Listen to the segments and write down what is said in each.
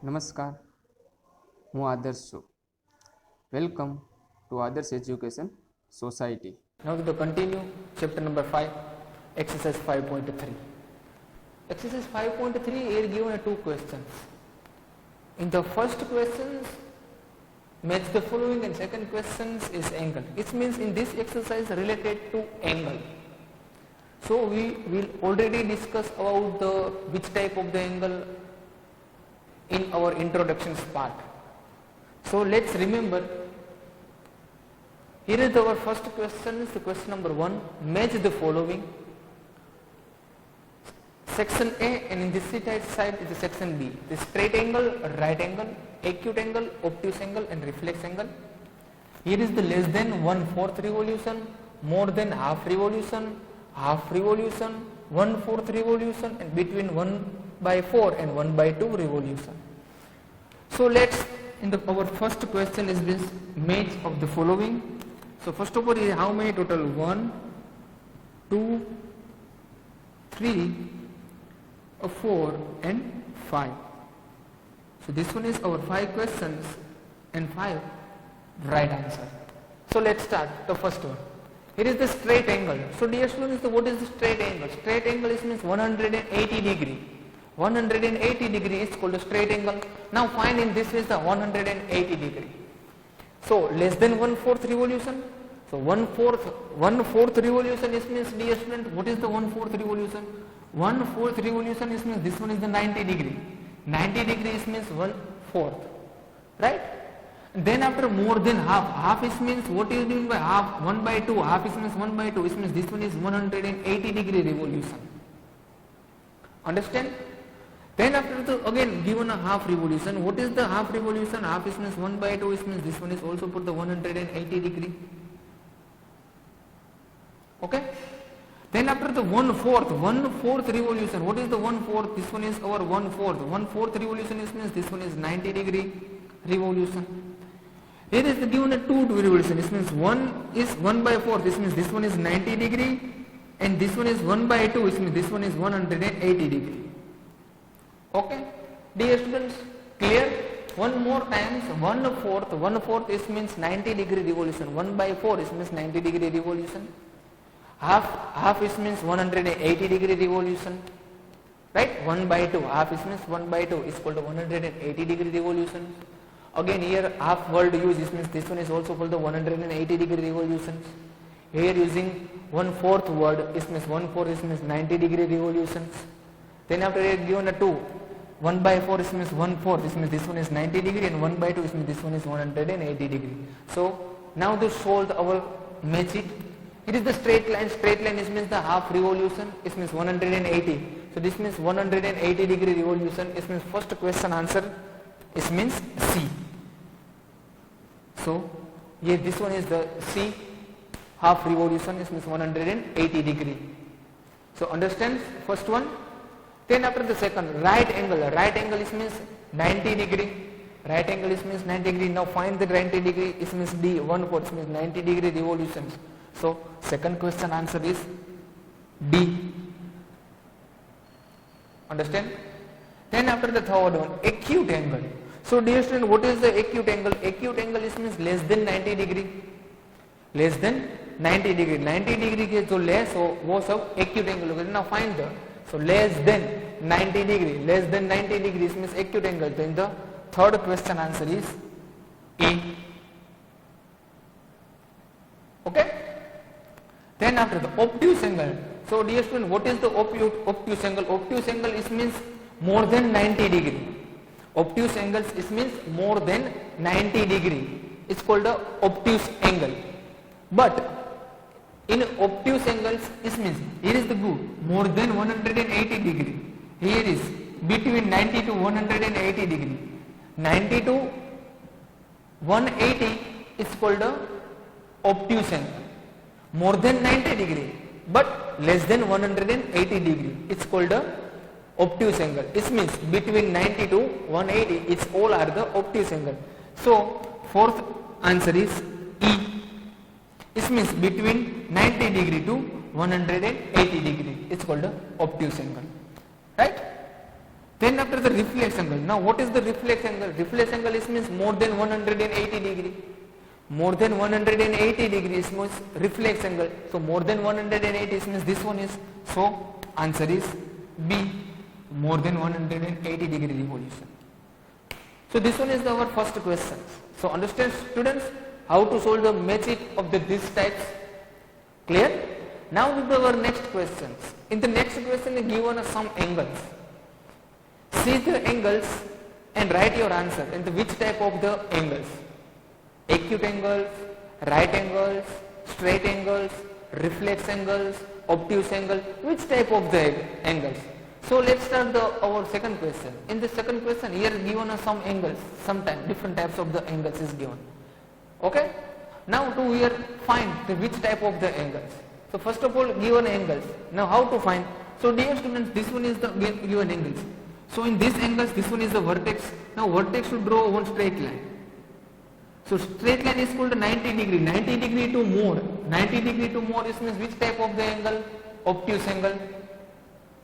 નમસ્કાર, હું આદર્શ છું. વેલકમ ટુ આદર્શ education society. Now to continue chapter number 5, exercise 5.3. Exercise 5.3 here given two questions. In the first questions match the following and second questions is angle. It means in this exercise related to angle. So we will already discuss about the which type of the angle in our introductions part. So let's remember, here is our first question, is the question number 1, match the following. Section A, and in this side is the section B. The straight angle, right angle, acute angle, obtuse angle and reflex angle. Here is the less than 1/4 revolution, more than half revolution, 1/4 revolution and between 1/4 and 1/2 revolution. So let's, our first question is this match of the following. So first of all is how many total? 1, 2, 3, 4 and 5. So this one is our 5 questions and 5 right answer. So let's start the first one. Here is the straight angle. So dear students, what is the straight angle? Straight angle is means 180 degree. 180 degree is called a straight angle. Now find in this is the 180 degree. So less than 1/4 revolution. So 1/4 revolution is means, dear student, what is the 1/4 revolution? 1/4 revolution is means this one is the 90 degree. 90 degree is means 1/4, right? Then after more than half is means what is doing by half? 1/2. Half is means 1/2. It means this one is 180 degree revolution. Understand? Then after the again given a half revolution, what is the half revolution? Half is means 1/2 is means this one is also for the 180 degree. Okay? Then after the 1/4 revolution, what is the 1/4? This one is our 1/4. 1/4 revolution is means this one is 90 degree revolution. Here is the given a 2 revolution. This means 1 is 1/4. This means this one is 90 degree and this one is 1/2. This means this one is 180 degree. Okay, dear students, clear? One more times, 1/4 is means 90 degree revolution. 1/4 is means 90 degree revolution. Half is means 180 degree revolution, right? 1/2, half is means 1/2 is called 180 degree revolution. Again here half word use, this means this one is also called the 180 degree revolutions. Here using 1/4 word, it means 1/4 is means 90 degree revolutions. Then after it given a 2, 1/4 is means 1/4, this means this one is 90 degree and 1/2 is means this one is 180 degree. So now to solve our match it is the straight line is means the half revolution, it means 180. So this means 180 degree revolution, it means first question answer is means C. So yeah, this one is the C, half revolution is means 180 degree. So understand first one. Then after the second, right angle is means 90 degree. Right angle is means 90 degree. Now find the 90 degree, it means D, 1/4 means 90 degree revolutions. So second question answer is D. Understand? Then after the third one, acute angle. So dear student, what is the acute angle? Acute angle is means less than 90 degree. Less than 90 degree. 90 degree के जो less हो वो सब acute angle होगा. Now find the, so less than 90 degree. Less than 90 degree means acute angle. Then the third question answer is A. Okay? Then after the obtuse angle. So dear student, what is the obtuse angle? Obtuse angle is means more than 90 degree. Obtuse angles is means more than 90 degree. It's called the obtuse angle. But in obtuse angles is means here is the good more than 180 degree. Here is between 90 to 180 degree. 90 to 180 is called the obtuse angle. More than 90 degree but less than 180 degree, it's called the obtuse angle. It means between 90 to 180, it's all are the obtuse angle. So fourth answer is E. It means between 90 degree to 180 degree, it's called the obtuse angle, right? Then after the reflex angle, now what is the reflex angle? Reflex angle is means more than 180 degree. More than 180 degrees means reflex angle. So more than 180 means this one is. So answer is B, more than 180 degree revolution. So this one is our first question. So understand students how to solve the magic of these types. Clear? Now we do our next questions. In the next question is given us some angles. See the angles and write your answer and which type of the angles. Acute angles, right angles, straight angles, reflex angles, obtuse angle, which type of the angles. So let's start our second question. In the second question here given us some angles, sometime different types of the angles is given. Okay? Now to here find which type of the angles. So first of all given angles. Now how to find? So dear students, this one is the given angles. So in these angles this one is the vertex. Now vertex should draw one straight line. So straight line is called 90 degree. 90 degree to more. 90 degree to more is means which type of the angle? Obtuse angle.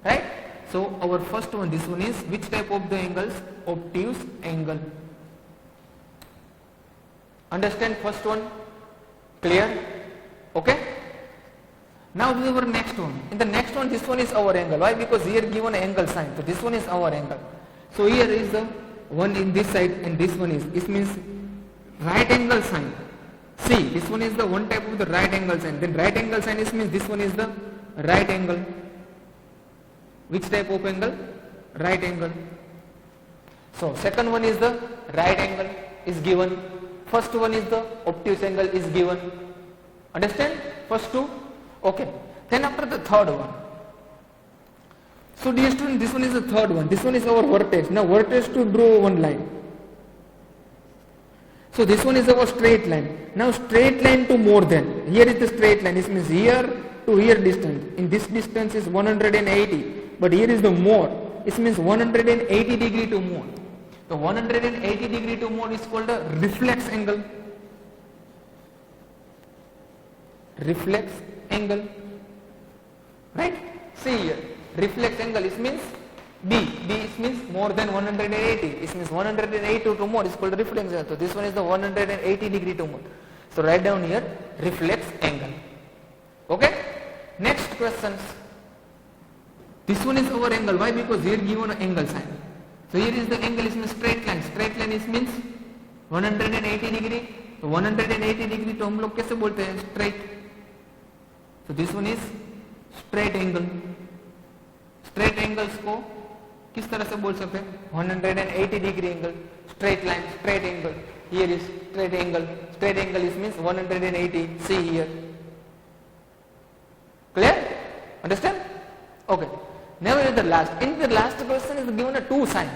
Right? So our first one, this one is which type of the angles? Obtuse angle. Understand first one? Clear? Okay? Now this is our next one. In the next one, this one is our angle. Why? Because here given angle sign. So this one is our angle. So here is the one in this side and this one is. It means right angle sign. See, this one is the one type of the right angle sign. Then right angle sign is means this one is the right angle. Which type of angle? Right angle. So second one is the right angle is given. First one is the obtuse angle is given. Understand? First two? Okay. Then after the third one. So dear student, this one is the third one. This one is our vertex. Now vertex to draw one line. So this one is our straight line. Now straight line to more than. Here is the straight line. This means here to here distance. In this distance is 180. But here is the more. It means 180 degree to more. The 180 degree to more is called a reflex angle. Reflex angle. Right? See here. Reflex angle is means B. B is means more than 180. It means 180 to more is called reflex angle. So this one is the 180 degree to more. So write down here reflex angle. Okay? Next questions. This one is our angle. Why? Because here given an angle sign. So here is the angle is means straight line. Straight line is means 180 degree. So 180 degree तो हम लोग कैसे बोलते हैं? Straight. So this one is straight angle. Straight angles को किस तरह से बोल सकते हैं? 180 degree angle. Straight line. Straight angle. Here is straight angle. Straight angle is means 180. See here. Clear? Understand? Okay. Now is the last. In the last question is given a two sign.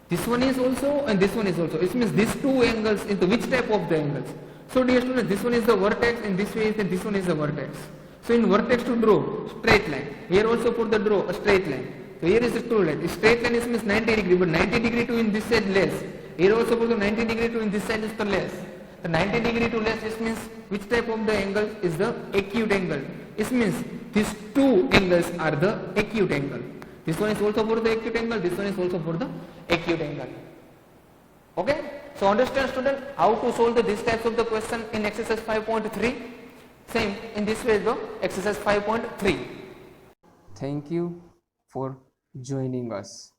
This one is also and this one is also. It means these two angles into which type of the angles. So dear students, this one is the vertex and this way is and this one is the vertex. So in vertex to draw straight line. Here also for the draw a straight line. So here is the true line. The straight line is means 90 degree, but 90 degree to in this side less. Here also for the 90 degree to in this side is the less. The 90 degree to less, this means which type of the angle is the acute angle. It means these two angles are the acute angle. This one is also for the acute angle, this one is also for the acute angle. Okay? So understand student how to solve these types of the question in exercise 5.3. Same in this way the exercise 5.3. Thank you for joining us.